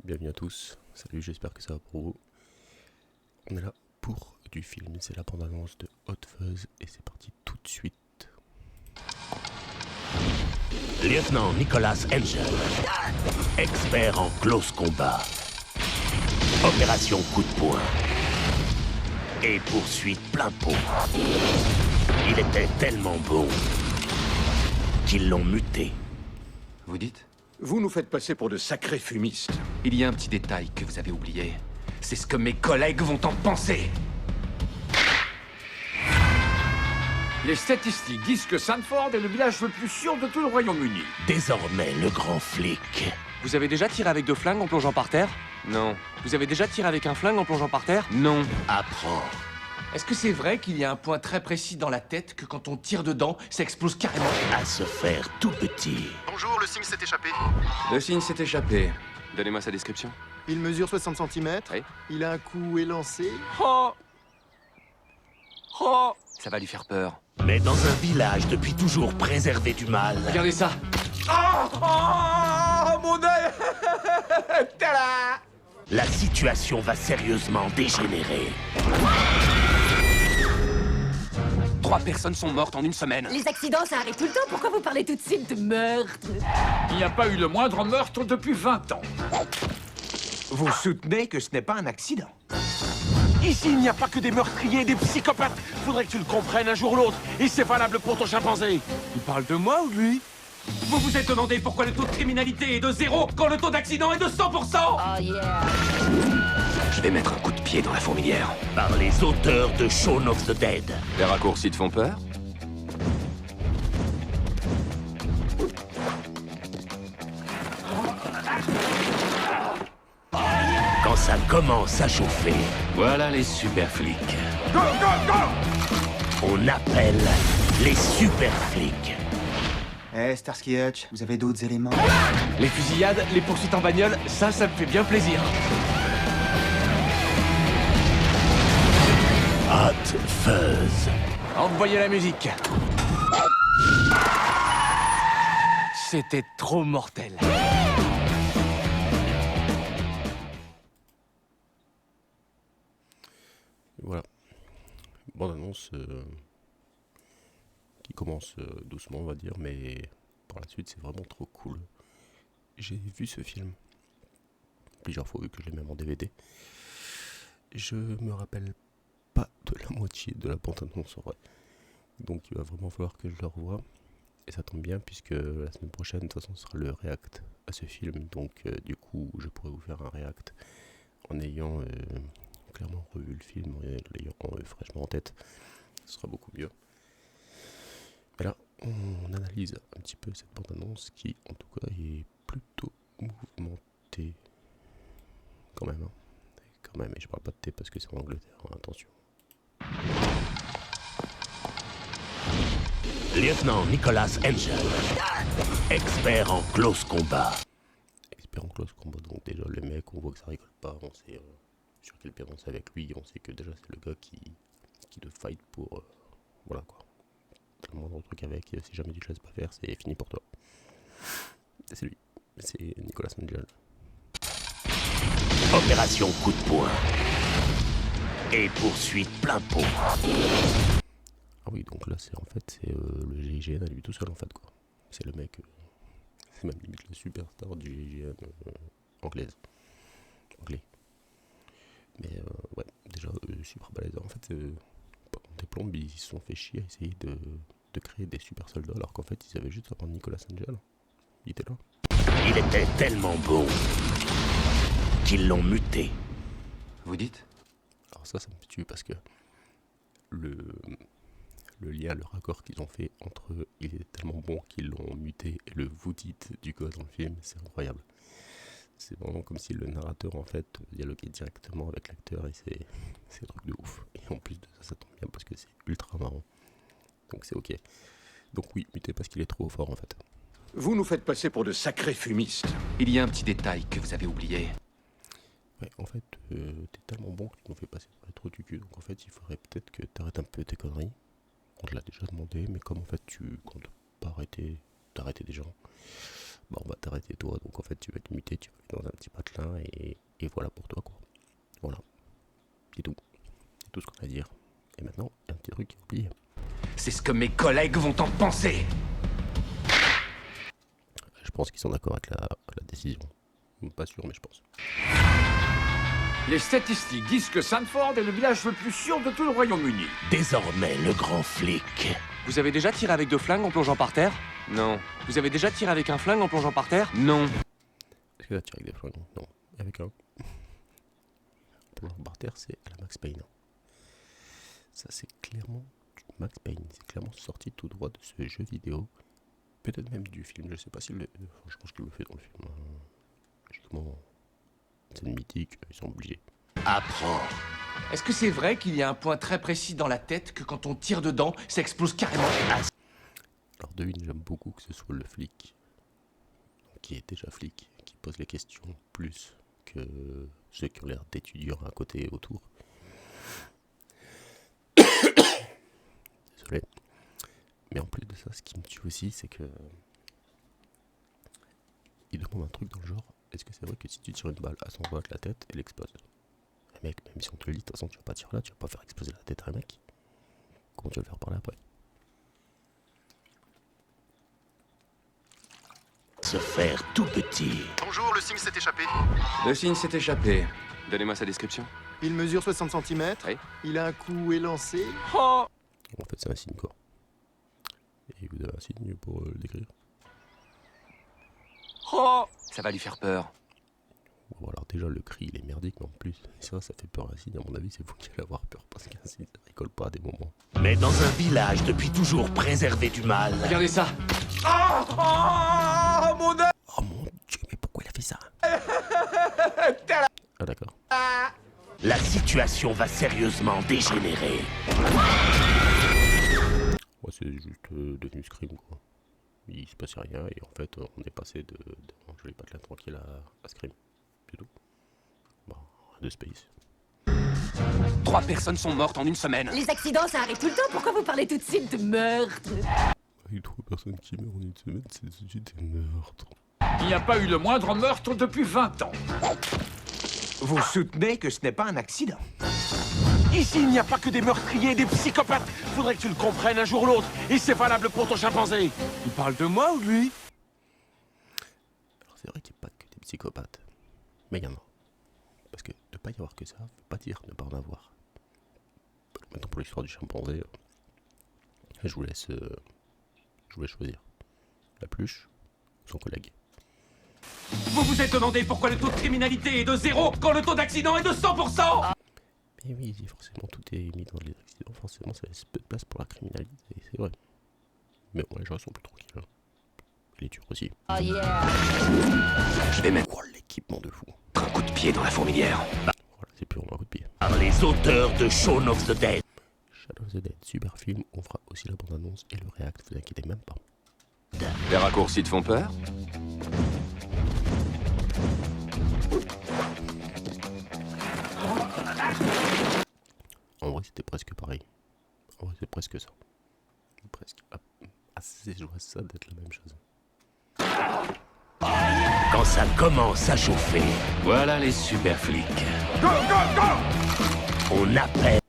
Bienvenue à tous, salut, j'espère que ça va pour vous. On est là pour du film, c'est la bande-annonce de Hot Fuzz et c'est parti tout de suite. Lieutenant Nicholas Angel, expert en close combat, opération coup de poing et poursuite plein pot. Il était tellement bon qu'ils l'ont muté. Vous dites? Vous nous faites passer pour de sacrés fumistes. Il y a un petit détail que vous avez oublié. C'est ce que mes collègues vont en penser. Les statistiques disent que Sanford est le village le plus sûr de tout le Royaume-Uni. Désormais, le grand flic. Vous avez déjà tiré avec 2 flingues en plongeant par terre? Non. Vous avez déjà tiré avec un flingue en plongeant par terre? Non. Apprend. Est-ce que c'est vrai qu'il y a un point très précis dans la tête que quand on tire dedans, ça explose carrément? À se faire tout petit. Bonjour, le signe s'est échappé. Le signe s'est échappé. Donnez-moi sa description. Il mesure 60 cm. Oui. Il a un cou élancé. Oh! Oh! Ça va lui faire peur. Mais dans un village depuis toujours préservé du mal, Regardez ça! Oh mon œil. Tada. la situation va sérieusement dégénérer. 3 personnes sont mortes en une semaine. Les accidents, ça arrive tout le temps. Pourquoi vous parlez tout de suite de meurtre? Il n'y a pas eu le moindre meurtre depuis 20 ans. Vous soutenez que ce n'est pas un accident? Ici, il n'y a pas que des meurtriers et des psychopathes. Faudrait que tu le comprennes un jour ou l'autre. Et c'est valable pour ton chimpanzé. Il parle de moi ou de lui? Vous vous êtes demandé pourquoi le taux de criminalité est de 0 quand le taux d'accident est de 100%? Oh yeah. Je vais mettre un coup de pied dans la fourmilière. Par les auteurs de Shaun of the Dead. Les raccourcis te font peur? Quand ça commence à chauffer, voilà les super flics. Go, go, go. On appelle les super flics. Eh, Starsky Hutch, vous avez d'autres éléments? Les fusillades, les poursuites en bagnole, ça me fait bien plaisir. Hot Fuzz. Envoyez la musique. C'était trop mortel. Voilà, bande-annonce qui commence doucement on va dire, mais par la suite c'est vraiment trop cool. J'ai vu ce film plusieurs fois vu que je l'ai même en DVD. Je me rappelle pas de la moitié de la bande-annonce en vrai. Donc il va vraiment falloir que je le revoie. Et ça tombe bien puisque la semaine prochaine, de toute façon, ce sera le react à ce film. Donc du coup, je pourrais vous faire un react en ayant clairement revu le film, en l'ayant fraîchement en tête. Ce sera beaucoup mieux. Mais là, on analyse un petit peu cette bande-annonce qui, en tout cas, est plutôt mouvementée. Quand même, hein. Quand même, et je parle pas de thé parce que c'est en Angleterre, hein, attention. Lieutenant Nicholas Angel, expert en close combat. Expert en close combat, donc déjà le mec, on voit que ça rigole pas, on sait sur quel pied danser avec lui, on sait que déjà c'est le gars qui te fight pour... voilà quoi. T'as le moindre truc avec, si jamais tu te laisses pas faire, c'est fini pour toi. Et c'est lui, c'est Nicholas Angel. Opération coup de poing et poursuite plein pot. Ah oui, donc là c'est en fait c'est le GIGN à lui tout seul en fait quoi. C'est le mec, c'est même limite le superstar du GIGN anglais. Mais ouais, déjà super balèze. En fait, pendant des plombes, ils se sont fait chier à essayer de créer des super soldats alors qu'en fait ils avaient juste à prendre Nicholas Angel. Il était là. Il était tellement bon qu'ils l'ont muté. Vous dites? Alors ça me tue parce que le lien, le raccord qu'ils ont fait entre il est tellement bon qu'ils l'ont muté et le vous dites du gars dans le film, c'est incroyable. C'est vraiment comme si le narrateur en fait dialoguait directement avec l'acteur et c'est un truc de ouf. Et en plus de ça, ça tombe bien parce que c'est ultra marrant. Donc c'est ok. Donc oui, muté parce qu'il est trop fort en fait. Vous nous faites passer pour de sacrés fumistes. Il y a un petit détail que vous avez oublié. Ouais, en fait, t'es tellement bon que tu nous fais passer pour être trop du cul. Donc en fait, il faudrait peut-être que t'arrêtes un peu tes conneries. On te l'a déjà demandé, mais comme en fait tu comptes pas arrêter d'arrêter des gens, Bah on va t'arrêter toi, donc en fait tu vas être muté, tu vas aller dans un petit patelin et voilà pour toi quoi. Voilà, c'est tout. C'est tout ce qu'on a à dire. Et maintenant, il y a un petit truc qui est oublié. C'est ce que mes collègues vont en penser. Je pense qu'ils sont d'accord avec la décision. Pas sûr, mais je pense. Les statistiques disent que Sanford est le village le plus sûr de tout le Royaume-Uni. Désormais, le grand flic. Vous avez déjà tiré avec 2 flingues en plongeant par terre? Non. Vous avez déjà tiré avec un flingue en plongeant par terre? Non. Est-ce que là tu avec des flingues? Non. Avec un. Pour le par terre, c'est à la Max Payne. Ça, c'est clairement du Max Payne. C'est clairement sorti tout droit de ce jeu vidéo. Peut-être même du film. Je sais pas si le. Je pense qu'il le fait dans le film. Logiquement, c'est une mythique. Ils sont obligés. Apprends. Est-ce que c'est vrai qu'il y a un point très précis dans la tête que quand on tire dedans, ça explose carrément? Alors devine, j'aime beaucoup que ce soit le flic, qui est déjà flic, qui pose les questions plus que ceux qui ont l'air d'étudiants à côté et autour. Désolé. Mais en plus de ça, ce qui me tue aussi, c'est que il demande un truc dans le genre, est-ce que c'est vrai que si tu tires une balle à son doigt avec la tête, elle explose? Mec, même si on te le dit, de toute façon tu vas pas tirer là, tu vas pas faire exploser la tête à un mec. Comment tu vas le faire parler après? Se faire tout petit. Bonjour, le signe s'est échappé. Le signe s'est échappé. Donnez-moi sa description. Il mesure 60 cm. Oui. Il a un cou élancé. Oh! En fait, c'est un signe quoi. Et vous avez un signe pour le décrire? Oh! Ça va lui faire peur. Bon, alors déjà le cri il est merdique, mais en plus ça fait peur à un signe. À mon avis, c'est vous qui allez avoir peur parce qu'un signe ça rigole pas à des moments. Mais dans un village depuis toujours préservé du mal. Regardez ça! Oh mon dieu, mais pourquoi il a fait ça? Ah d'accord. La situation va sérieusement dégénérer. Ouais, c'est juste devenu Scream quoi. Il se passait rien et en fait on est passé de je vais pas te la tranquille à Scream. C'est tout. Bon, de Space. 3 personnes sont mortes en une semaine. Les accidents, ça arrive tout le temps. Pourquoi vous parlez tout de suite de meurtre? Avec 3 personnes qui meurent en une semaine, c'est tout de suite des meurtres. Il n'y a pas eu le moindre meurtre depuis 20 ans. Vous soutenez que ce n'est pas un accident? Ici, il n'y a pas que des meurtriers et des psychopathes. Faudrait que tu le comprennes un jour ou l'autre. Et c'est valable pour ton chimpanzé. Il parle de moi ou de lui? Alors c'est vrai qu'il n'y a pas que des psychopathes. Mais il y en a. Parce que ne pas y avoir que ça, veut pas dire ne pas en avoir. Maintenant pour l'histoire du chimpanzé, je vous laisse choisir. La pluche ou son collègue. Vous vous êtes demandé pourquoi le taux de criminalité est de 0 quand le taux d'accident est de 100%? Mais oui, forcément tout est mis dans les accidents, forcément ça laisse peu de place pour la criminalité, c'est vrai. Mais bon, les gens sont plus tranquilles. Hein. Les tueurs aussi. Oh yeah! Je vais mettre Oh, l'équipement de fou. un coup de pied dans la fourmilière. Voilà, c'est plus vraiment un coup de pied. Par les auteurs de Shaun of the Dead. Shadow of the Dead, super film, on fera aussi la bande-annonce et le react, vous inquiétez même pas. Les raccourcis te font peur? En vrai, c'était presque pareil. En vrai, c'est presque ça. Presque. Assez joué ça d'être la même chose. Quand ça commence à chauffer, Voilà les super flics. on appelle.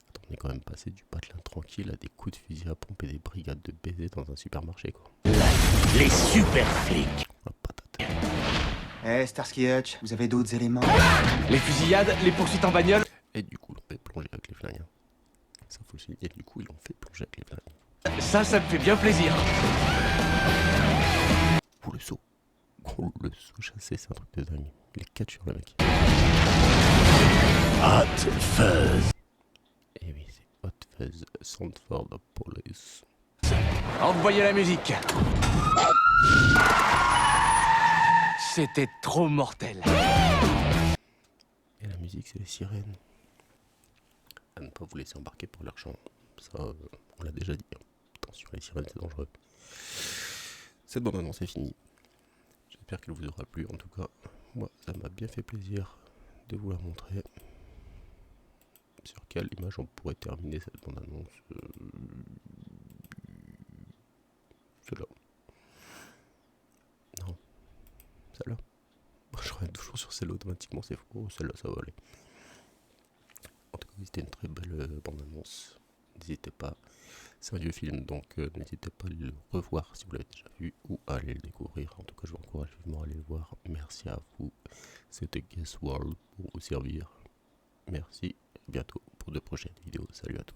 Attends, on est quand même passé du patelin tranquille à des coups de fusil à pompe et des brigades de baisers dans un supermarché, quoi. Les super flics. La patate. Eh, Starsky Hutch, vous avez d'autres éléments? Les fusillades, les poursuites en bagnole. Et du coup, l'on fait plonger avec les flingues. Ça, faut le souligner. Du coup, ils l'ont fait plonger avec les flingues. Ça me fait bien plaisir. Oh, le saut. Oh, le saut chassé, c'est un truc de dingue. Il est 4 sur le mec. Hot Fuzz. Et oui, c'est Hot Fuzz, Sanford Police. Envoyez la musique. C'était trop mortel. Et la musique, c'est les sirènes. À ne pas vous laisser embarquer pour leur chant. Ça, on l'a déjà dit. Attention, les sirènes, c'est dangereux. Cette bande-annonce est finie. J'espère qu'elle vous aura plu. En tout cas, moi, ça m'a bien fait plaisir de vous la montrer. Sur quelle image on pourrait terminer cette bande-annonce? Celle-là. Non. celle-là. Je reviens toujours sur celle-là automatiquement, c'est faux. Celle-là, ça va aller. En tout cas, c'était une très belle bande-annonce. N'hésitez pas. C'est un vieux film, donc n'hésitez pas à le revoir si vous l'avez déjà vu ou à aller le découvrir. En tout cas, je vous encourage vivement à aller le voir. Merci à vous. C'était Guess World pour vous servir. Merci. À bientôt pour de prochaines vidéos. Salut à tous.